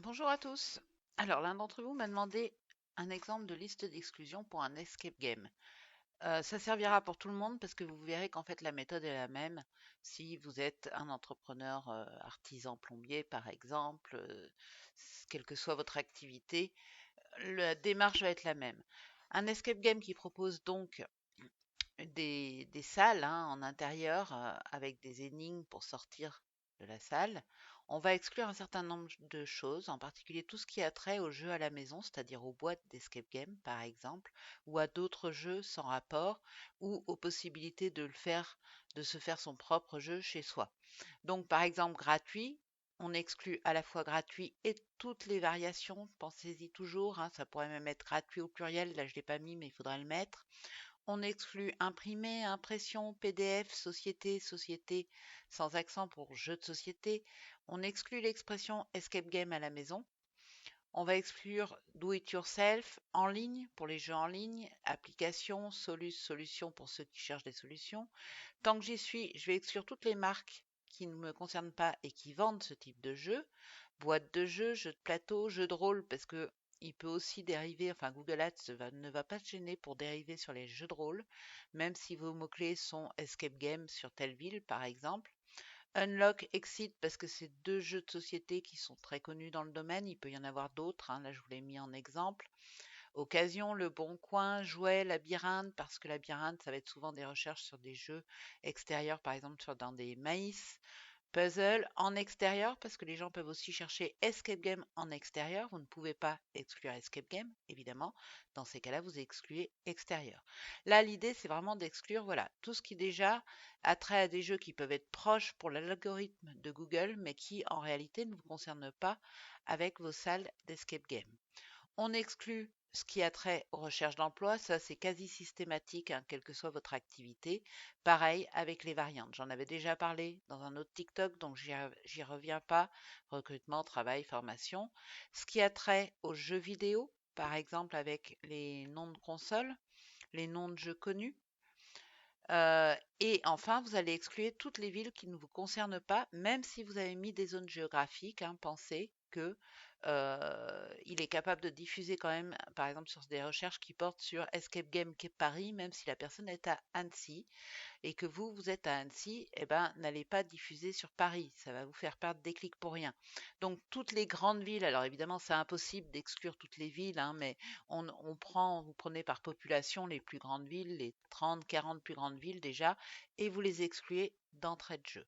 Bonjour à tous. Alors, l'un d'entre vous m'a demandé un exemple de liste d'exclusion pour un escape game. Ça servira pour tout le monde parce que vous verrez qu'en fait la méthode est la même si vous êtes un entrepreneur artisan plombier par exemple, quelle que soit votre activité, la démarche va être la même. Un escape game qui propose donc des salles en intérieur avec des énigmes pour sortir de la salle. On va exclure un certain nombre de choses, en particulier tout ce qui a trait aux jeux à la maison, c'est-à-dire aux boîtes d'escape game par exemple, ou à d'autres jeux sans rapport, ou aux possibilités de se faire son propre jeu chez soi. Donc par exemple gratuit, on exclut à la fois gratuit et toutes les variations, pensez-y toujours, ça pourrait même être gratuit au pluriel, là je ne l'ai pas mis mais il faudrait le mettre. On exclut imprimé, impression, PDF, société, société sans accent pour jeu de société. On exclut l'expression escape game à la maison. On va exclure do it yourself en ligne pour les jeux en ligne, application, solution pour ceux qui cherchent des solutions. Tant que j'y suis, je vais exclure toutes les marques qui ne me concernent pas et qui vendent ce type de jeu. Boîte de jeux, jeux de plateau, jeux de rôle, parce que il peut aussi dériver, enfin Google Ads ne va pas se gêner pour dériver sur les jeux de rôle, même si vos mots-clés sont escape game sur telle ville par exemple. Unlock, Exit, parce que c'est deux jeux de société qui sont très connus dans le domaine, il peut y en avoir d'autres, là je vous l'ai mis en exemple. Occasion, Le Bon Coin, Jouet, Labyrinthe, parce que Labyrinthe, ça va être souvent des recherches sur des jeux extérieurs, par exemple dans des maïs. Puzzle en extérieur, parce que les gens peuvent aussi chercher escape game en extérieur. Vous ne pouvez pas exclure escape game, évidemment. Dans ces cas-là, vous excluez extérieur. Là, l'idée, c'est vraiment d'exclure, voilà, tout ce qui déjà a trait à des jeux qui peuvent être proches pour l'algorithme de Google, mais qui en réalité ne vous concernent pas avec vos salles d'escape game. On exclut ce qui a trait aux recherches d'emploi, ça c'est quasi systématique, quelle que soit votre activité. Pareil avec les variantes. J'en avais déjà parlé dans un autre TikTok, donc j'y reviens pas. Recrutement, travail, formation. Ce qui a trait aux jeux vidéo, par exemple avec les noms de consoles, les noms de jeux connus. Et enfin, vous allez exclure toutes les villes qui ne vous concernent pas, même si vous avez mis des zones géographiques. Pensez que il est capable de diffuser quand même, par exemple, sur des recherches qui portent sur Escape Game Paris, même si la personne est à Annecy et que vous êtes à Annecy, eh ben, n'allez pas diffuser sur Paris. Ça va vous faire perdre des clics pour rien. Donc, toutes les grandes villes, alors évidemment, c'est impossible d'exclure toutes les villes, mais vous prenez par population les plus grandes villes, les 30, 40 plus grandes villes déjà, et vous les excluez d'entrée de jeu.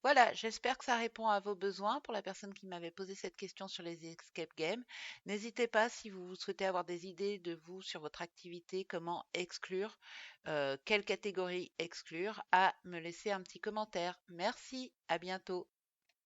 Voilà, j'espère que ça répond à vos besoins pour la personne qui m'avait posé cette question sur les escape games. N'hésitez pas si vous souhaitez avoir des idées de vous sur votre activité, comment exclure, quelle catégorie exclure, à me laisser un petit commentaire. Merci, à bientôt.